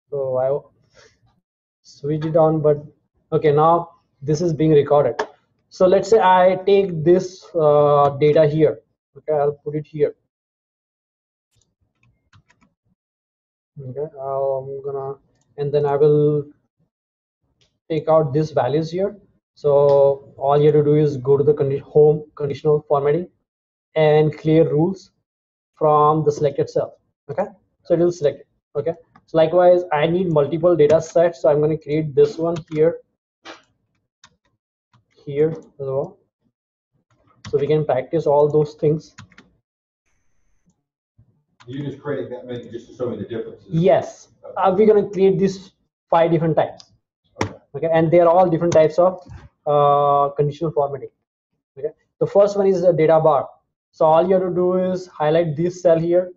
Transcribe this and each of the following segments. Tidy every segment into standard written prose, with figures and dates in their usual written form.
So I switch it on, but okay, now this is being recorded. So let's say I take this data here. Okay, I'll put it here. Okay, I'm gonna, and then I will take out these values here. So all you have to do is go to the home conditional formatting and clear rules from the selected cell. Okay, so it will select it. Okay, so likewise I need multiple data sets, so I'm going to create this one here as well, so we can practice all those things. You just creating that many just to show me the differences? Yes, we're going to create these 5 different types. Okay, and they're all different types of conditional formatting. Okay, the first one is the data bar. So all you have to do is highlight this cell here,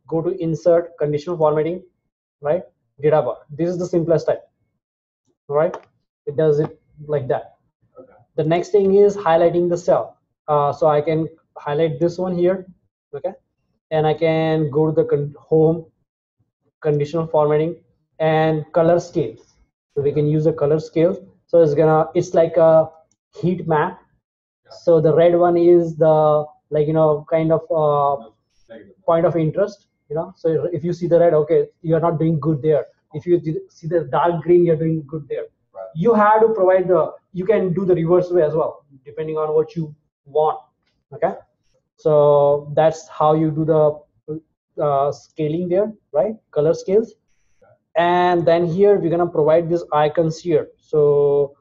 go to insert conditional formatting, right, data bar. This is the simplest type, right? It does it like that. Okay. The next thing is highlighting the cell. So I can highlight this one here, okay, and I can go to the home conditional formatting and color scales. So we can use the color scale. So it's like a heat map. So the red one is the, like, kind of point of interest, so if you see the red, okay, you're not doing good there. If you see the dark green, you're doing good there. Right. You have to provide you can do the reverse way as well, depending on what you want. Okay, so that's how you do the scaling there, right? Color scales. And then here we're gonna provide these icons here. So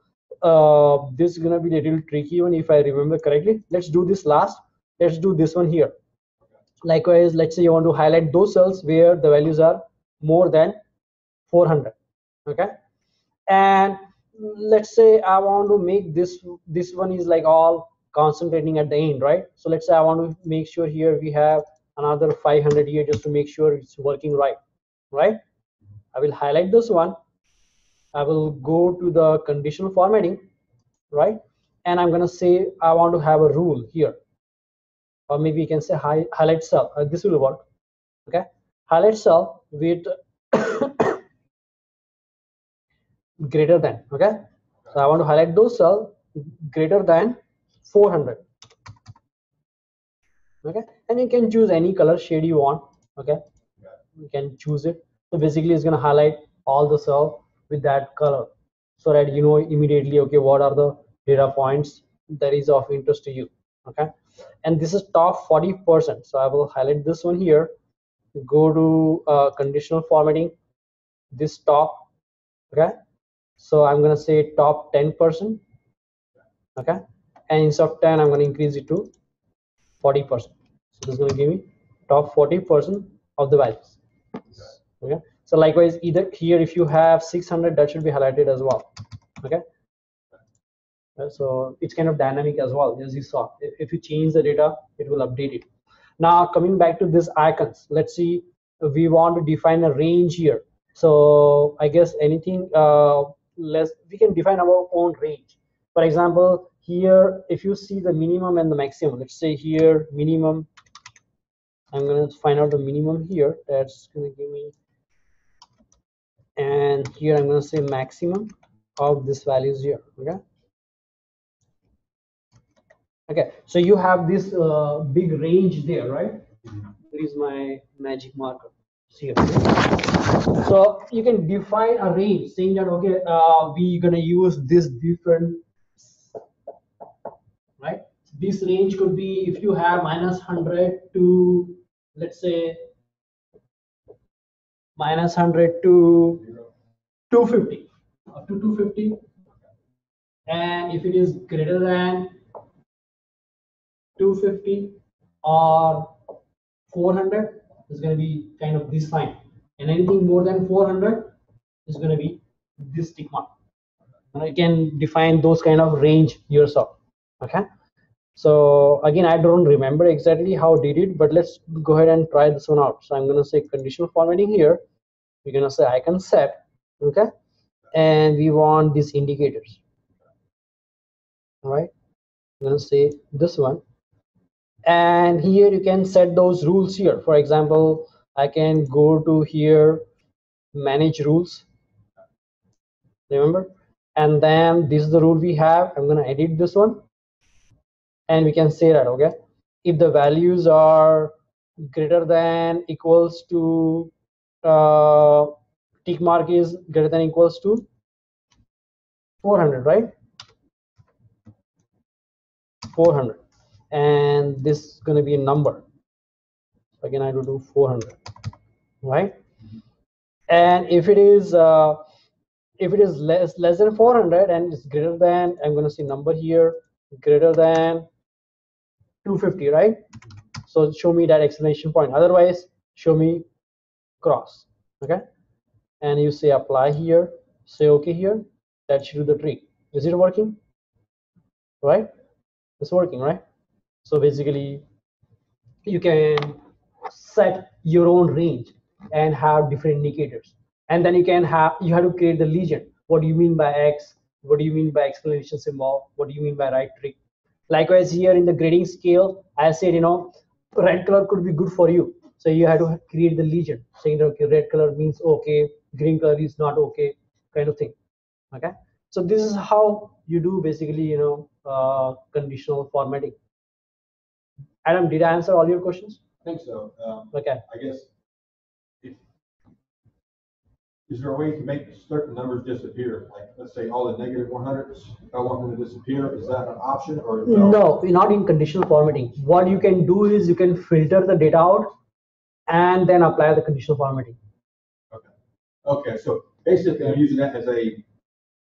this is gonna be a little tricky one if I remember correctly. Let's do this last. Let's do this one here. Likewise, let's say you want to highlight those cells where the values are more than 400. Okay, and let's say I want to make this one is like all concentrating at the end, right? So let's say I want to make sure here we have another 500 here, just to make sure it's working right? I will highlight this one. I will go to the conditional formatting, right? And I'm going to say I want to have a rule here, or maybe you can say highlight cell. This will work. Okay, highlight cell with greater than. Okay, so I want to highlight those cells greater than 400. Okay, and you can choose any color shade you want. Okay, you can choose it. So basically it's going to highlight all the cell with that color, so that you know immediately, okay, what are the data points that is of interest to you. Okay, and this is top 40%. So I will highlight this one here, go to conditional formatting, this top. Okay, so I'm going to say top 10%. Okay, and instead of 10 I'm going to increase it to 40%. So this is going to give me top 40% of the values. Okay, so likewise, either here if you have 600, that should be highlighted as well. Okay, so it's kind of dynamic as well, as you saw. If you change the data, it will update it. Now coming back to these icons, let's see, we want to define a range here. So I guess anything less, we can define our own range. For example, here if you see the minimum and the maximum, let's say here minimum, I'm going to find out the minimum here, that's going to give me, and here I'm going to say maximum of this values here. Okay, so you have this big range there, right? There is my magic marker here. So you can define a range, saying that, okay, we're gonna use this different, right? This range could be, if you have -100 to, let's say, -100 to 250, up to 250, and if it is greater than 250 or 400, is going to be kind of this sign, and anything more than 400 is going to be this tick mark. And you can define those kind of range yourself. Okay, so again, I don't remember exactly how I did it, but let's go ahead and try this one out. So I'm going to say conditional formatting here, we're going to say icon set. Okay, and we want these indicators. All right, I'm going to say this one, and here you can set those rules here. For example, I can go to here manage rules, remember? And then this is the rule we have. I'm going to edit this one, and we can say that, okay, if the values are greater than equals to tick mark is greater than equals to 400, right? 400, and this is going to be a number. So again, I have to do 400, right? And if it is less than 400 and it's greater than, I'm going to see number here, greater than 250, right? So show me that exclamation point, otherwise show me cross, okay? And you say apply here, say okay here. That should do the trick. Is it working? Right, it's working, right? So basically you can set your own range and have different indicators, and then you have to create the legend. What do you mean by X? What do you mean by exclamation symbol? What do you mean by right trick? Likewise here in the grading scale, I said, red color could be good for you, so you have to create the legend saying that, okay, red color means okay, green color is not okay, kind of thing. Okay, so this is how you do basically, conditional formatting. Adam, did I answer all your questions? I think so. Okay. I guess, if, is there a way to make certain numbers disappear? Like, let's say all the negative 100s, if I want them to disappear, is that an option or no? No, not in conditional formatting. What you can do is you can filter the data out and then apply the conditional formatting. Okay. Okay, so basically I'm using that as a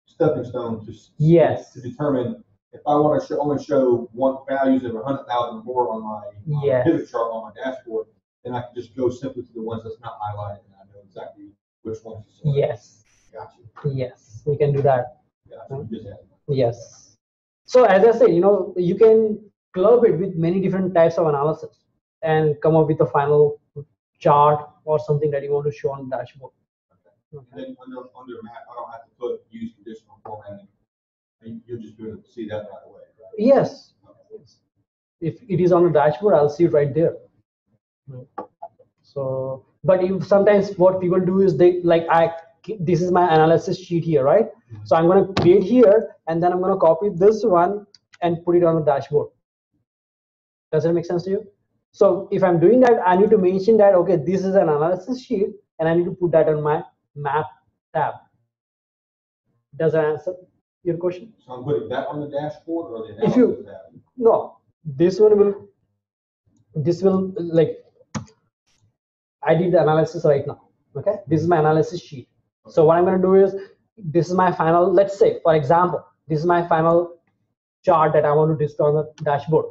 stepping stone to Yes. to determine if I want to only show one values of 100,000 more on my Yes. pivot chart on my dashboard, then I can just go simply to the ones that's not highlighted, and I know exactly which ones to select. Yes. Gotcha. Yes, we can do that. Gotcha. You just had Yes. So as I say, you can club it with many different types of analysis and come up with a final chart or something that you want to show on the dashboard. And then under map, I don't have to put use conditional formatting. You'll just be able to see that right away, right? Yes. Yes. If it is on the dashboard, I'll see it right there. So, but if sometimes what people do is this is my analysis sheet here, right? So I'm going to create here, and then I'm going to copy this one and put it on the dashboard. Does that make sense to you? So if I'm doing that, I need to mention that, okay, this is an analysis sheet, and I need to put that on my map tab. Does that answer your question? So I'm putting that on the dashboard or the analysis If you tab? no, this will like, I did the analysis right now. Okay, this is my analysis sheet. So what I'm going to do is, this is my final, let's say for example, this is my final chart that I want to display on the dashboard.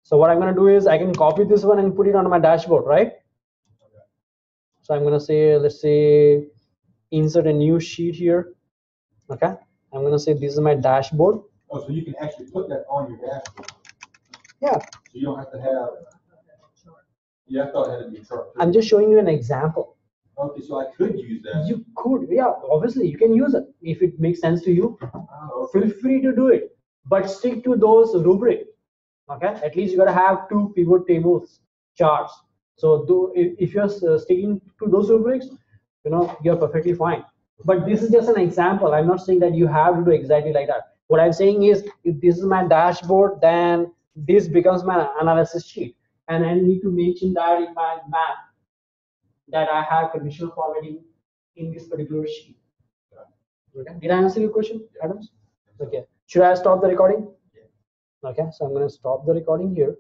So what I'm going to do is I can copy this one and put it on my dashboard, right? Okay. So I'm going to say, let's say, insert a new sheet here. Okay, I'm going to say this is my dashboard. Oh, so you can actually put that on your dashboard. Yeah. So you don't have to have. Yeah, I thought it had to be a chart. I'm just showing you an example. Okay, so I could use that. You could, yeah, obviously you can use it if it makes sense to you. Oh, okay. Feel free to do it, but stick to those rubric. Okay, at least you gotta have 2 pivot tables charts. So if you're sticking to those rubrics, you're perfectly fine. But this is just an example. I'm not saying that you have to do exactly like that. What I'm saying is, if this is my dashboard, then this becomes my analysis sheet, and I need to mention that in my map that I have conditional formatting in this particular sheet. Okay. Did I answer your question, Adams? Okay. Should I stop the recording? Okay, so I'm going to stop the recording here.